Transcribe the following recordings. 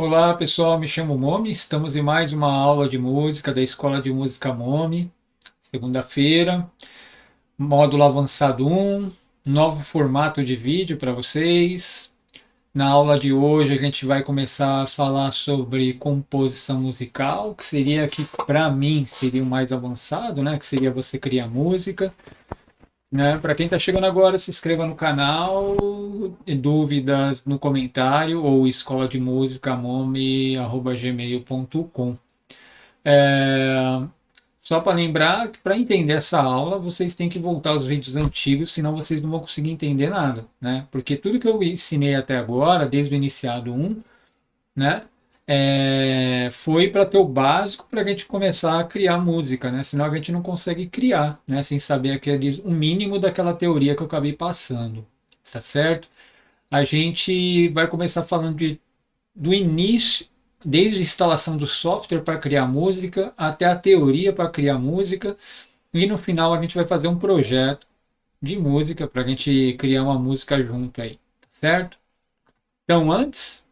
Olá pessoal, me chamo Momi, estamos em mais uma aula de música da Escola de Música Momi, segunda-feira, módulo avançado 1, novo formato de vídeo para vocês. Na aula de hoje a gente vai começar a falar sobre composição musical, que seria que para mim seria o mais avançado, né? Que seria você criar música. Né? Para quem está chegando agora, se inscreva no canal, dúvidas no comentário ou escola de música momi@gmail.com. É, só para lembrar que para entender essa aula, vocês têm que voltar aos vídeos antigos, senão vocês não vão conseguir entender nada, né? Porque tudo que eu ensinei até agora, desde o iniciado 1, né? Foi para ter o básico para a gente começar a criar música, né? Senão a gente não consegue criar, né? Sem saber o mínimo daquela teoria que eu acabei passando, tá certo? A gente vai começar falando do início, desde a instalação do software para criar música até a teoria para criar música e no final a gente vai fazer um projeto de música para a gente criar uma música junto aí, tá certo? Então, antes,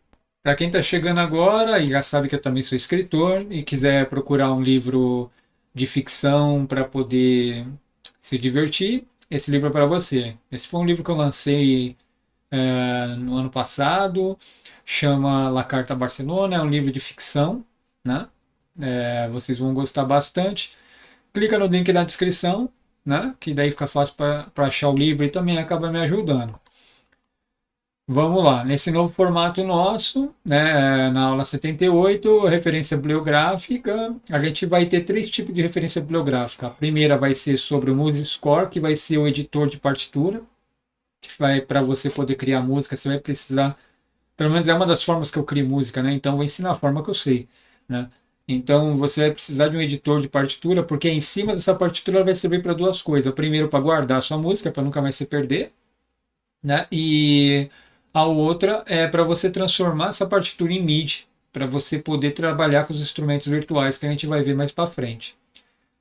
para quem está chegando agora e já sabe que eu também sou escritor e quiser procurar um livro de ficção para poder se divertir, esse livro é para você. Esse foi um livro que eu lancei no ano passado, chama La Carta a Barcelona, é um livro de ficção, né? Vocês vão gostar bastante. Clica no link na descrição, né? Que daí fica fácil para achar o livro e também acaba me ajudando. Vamos lá, nesse novo formato nosso, né, na aula 78, referência bibliográfica, a gente vai ter três tipos de referência bibliográfica. A primeira vai ser sobre o MuseScore, que vai ser o editor de partitura, que vai para você poder criar música, você vai precisar, pelo menos é uma das formas que eu crio música, né? Então vou ensinar a forma que eu sei, né? Então você vai precisar de um editor de partitura, porque em cima dessa partitura ela vai servir para duas coisas. Primeiro, para guardar a sua música, para nunca mais se perder, né? E a outra é para você transformar essa partitura em MIDI, para você poder trabalhar com os instrumentos virtuais que a gente vai ver mais para frente.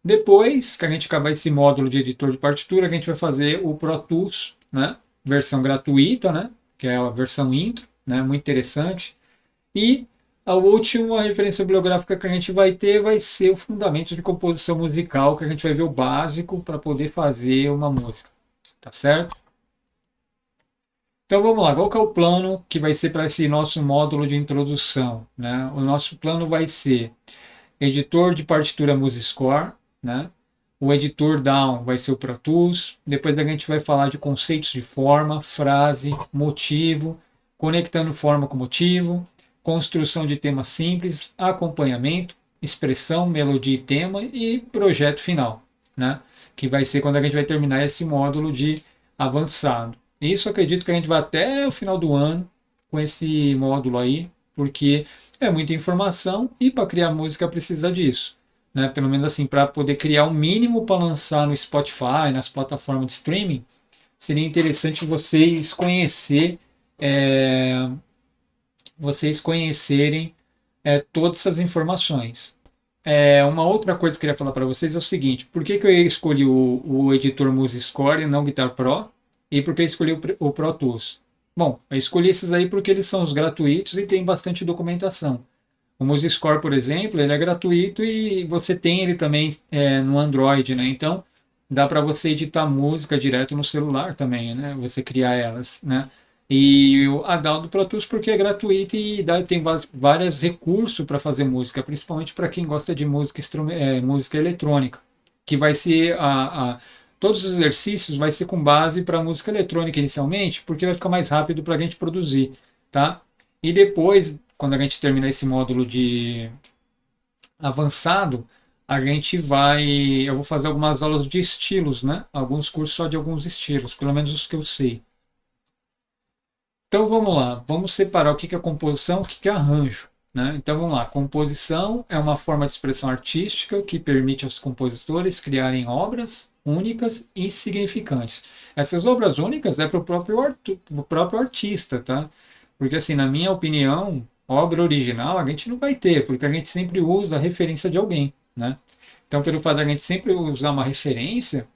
Depois que a gente acabar esse módulo de editor de partitura, a gente vai fazer o Pro Tools, né? Versão gratuita, né? Que é a versão intro, né? Muito interessante. E a última referência bibliográfica que a gente vai ter vai ser o fundamento de composição musical, que a gente vai ver o básico para poder fazer uma música, tá certo? Então vamos lá, qual que é o plano que vai ser para esse nosso módulo de introdução? Né? O nosso plano vai ser editor de partitura MuseScore, né? O editor DAW vai ser o Pro Tools, depois a gente vai falar de conceitos de forma, frase, motivo, conectando forma com motivo, construção de temas simples, acompanhamento, expressão, melodia e tema e projeto final, né? Que vai ser quando a gente vai terminar esse módulo de avançado. Isso acredito que a gente vai até o final do ano com esse módulo aí, porque é muita informação e para criar música precisa disso. Né? Pelo menos assim, para poder criar o mínimo para lançar no Spotify, nas plataformas de streaming, seria interessante é, vocês conhecerem todas essas informações. Uma outra coisa que eu queria falar para vocês é o seguinte: por que eu escolhi o editor MuseScore e não o Guitar Pro? E por que eu escolhi o Pro Tools? Bom, eu escolhi esses aí porque eles são os gratuitos e tem bastante documentação. O MuseScore, por exemplo, ele é gratuito e você tem ele também no Android, né? Então dá para você editar música direto no celular também, né? Você criar elas, né? E a DAW do Pro Tools porque é gratuito e tem vários recursos para fazer música, principalmente para quem gosta de música eletrônica, que vai ser todos os exercícios vai ser com base para música eletrônica inicialmente, porque vai ficar mais rápido para a gente produzir, tá? E depois, quando a gente terminar esse módulo de avançado, eu vou fazer algumas aulas de estilos, né? Alguns cursos só de alguns estilos, pelo menos os que eu sei. Então vamos lá, vamos separar o que é composição, o que é arranjo. Né? Então vamos lá, composição é uma forma de expressão artística que permite aos compositores criarem obras únicas e significantes. Essas obras únicas é para o próprio artista, tá? Porque assim, na minha opinião, obra original a gente não vai ter, porque a gente sempre usa a referência de alguém, né? Então, pelo fato de a gente sempre usar uma referência,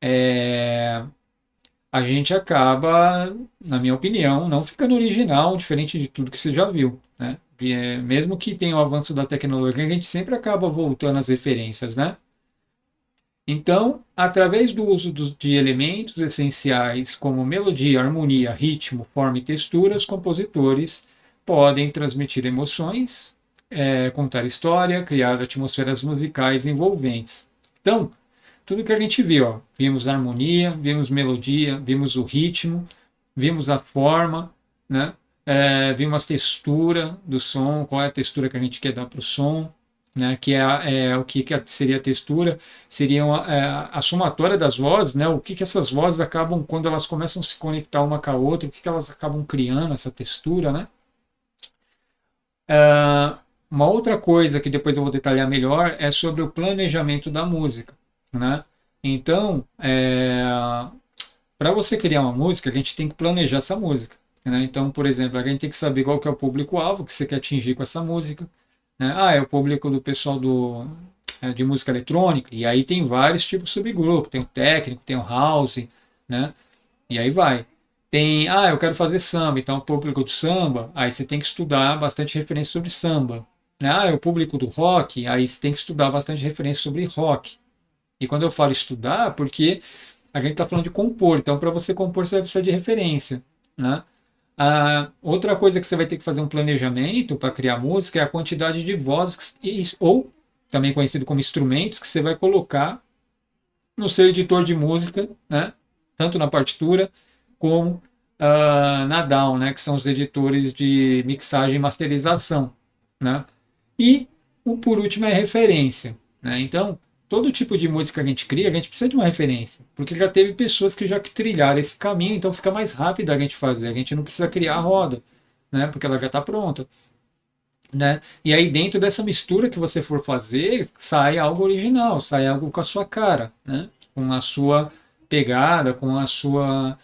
é, a gente acaba, na minha opinião, não ficando original, diferente de tudo que você já viu, né? mesmo que tenha o avanço da tecnologia, a gente sempre acaba voltando às referências, né? Então, através do uso de elementos essenciais como melodia, harmonia, ritmo, forma e textura, os compositores podem transmitir emoções, contar história, criar atmosferas musicais envolventes. Então, tudo que a gente viu, ó, vimos harmonia, vimos melodia, vimos o ritmo, vimos a forma, né? Vimos a textura do som, qual é a textura que a gente quer dar para o som, né? Que o que seria a textura, seria a somatória das vozes, né? O que essas vozes acabam, quando elas começam a se conectar uma com a outra, o que elas acabam criando, essa textura, né? Uma outra coisa que depois eu vou detalhar melhor é sobre o planejamento da música, né? Então, para você criar uma música, a gente tem que planejar essa música, né? Então, por exemplo, a gente tem que saber qual que é o público-alvo que você quer atingir com essa música, né? É o público do pessoal de música eletrônica, e aí tem vários tipos de subgrupo, tem o técnico, tem o house, né? E aí vai. Eu quero fazer samba, então o público do samba, aí você tem que estudar bastante referência sobre samba, né? É o público do rock, aí você tem que estudar bastante referência sobre rock. E quando eu falo estudar, porque a gente está falando de compor, então para você compor você vai precisar de referência, né? Outra coisa que você vai ter que fazer um planejamento para criar música é a quantidade de vozes, ou também conhecido como instrumentos, que você vai colocar no seu editor de música, né? Tanto na partitura como na DAW, né? Que são os editores de mixagem e masterização, né? E por último é referência, né? Então, todo tipo de música que a gente cria, a gente precisa de uma referência, porque já teve pessoas que já trilharam esse caminho, então fica mais rápido a gente fazer, a gente não precisa criar a roda, né? Porque ela já está pronta, né? E aí dentro dessa mistura que você for fazer, sai algo original, sai algo com a sua cara, né? Com a sua pegada, com a sua,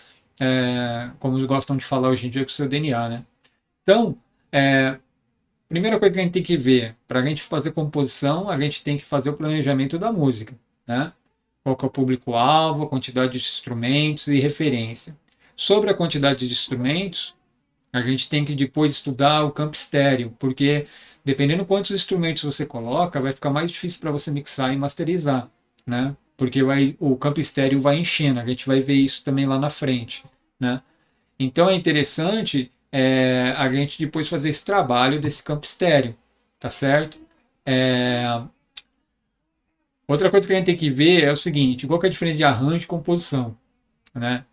como gostam de falar hoje em dia, com o seu DNA, né? Então, primeira coisa que a gente tem que ver, para a gente fazer composição, a gente tem que fazer o planejamento da música, né? Qual que é o público-alvo, a quantidade de instrumentos e referência. Sobre a quantidade de instrumentos, a gente tem que depois estudar o campo estéreo, porque dependendo quantos instrumentos você coloca, vai ficar mais difícil para você mixar e masterizar, né? Porque o campo estéreo vai enchendo, a gente vai ver isso também lá na frente, né? Então é interessante a gente depois fazer esse trabalho desse campo estéreo, tá certo? Outra coisa que a gente tem que ver é o seguinte, qual que é a diferença de arranjo e composição, né?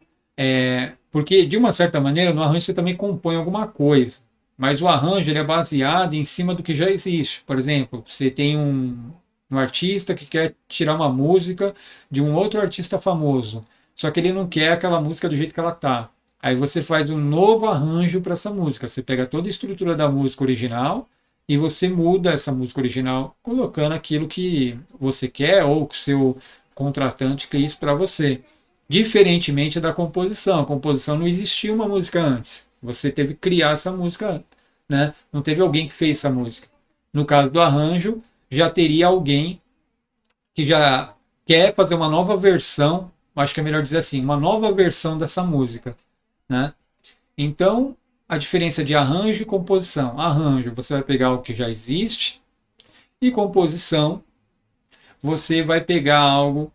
Porque, de uma certa maneira, no arranjo você também compõe alguma coisa, mas o arranjo ele é baseado em cima do que já existe. Por exemplo, você tem um artista que quer tirar uma música de um outro artista famoso, só que ele não quer aquela música do jeito que ela está. Aí você faz um novo arranjo para essa música. Você pega toda a estrutura da música original e você muda essa música original colocando aquilo que você quer ou que o seu contratante quis para você. Diferentemente da composição. A composição não existia uma música antes. Você teve que criar essa música, né? Não teve alguém que fez essa música. No caso do arranjo, já teria alguém que já quer fazer uma nova versão, acho que é melhor dizer assim, uma nova versão dessa música, né? Então, a diferença de arranjo e composição. Arranjo, você vai pegar o que já existe, e composição, você vai pegar algo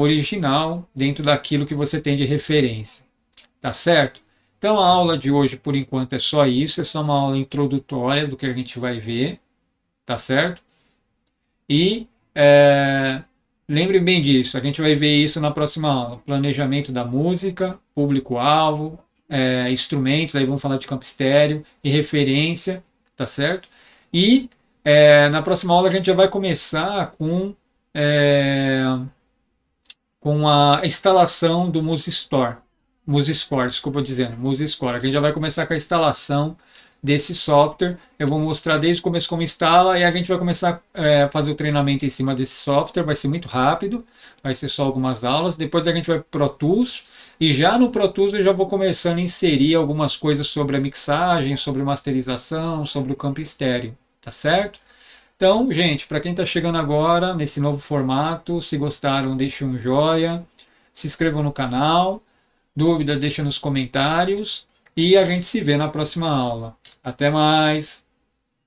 original dentro daquilo que você tem de referência. Tá certo? Então a aula de hoje, por enquanto, é só isso, é só uma aula introdutória do que a gente vai ver, tá certo? E lembre bem disso, a gente vai ver isso na próxima aula. Planejamento da música, público-alvo, instrumentos, aí vamos falar de campo estéreo e referência, tá certo? E na próxima aula a gente já vai começar com a instalação do Musiscore, desculpa dizendo, Musiscore. A gente já vai começar com a instalação desse software. Eu vou mostrar desde o começo como instala e a gente vai começar a fazer o treinamento em cima desse software. Vai ser muito rápido, vai ser só algumas aulas. Depois a gente vai para o Pro Tools e já no Pro Tools eu já vou começando a inserir algumas coisas sobre a mixagem, sobre masterização, sobre o campo estéreo, tá certo? Então, gente, para quem está chegando agora nesse novo formato, se gostaram, deixem um joinha, se inscrevam no canal, dúvida deixa nos comentários e a gente se vê na próxima aula. Até mais!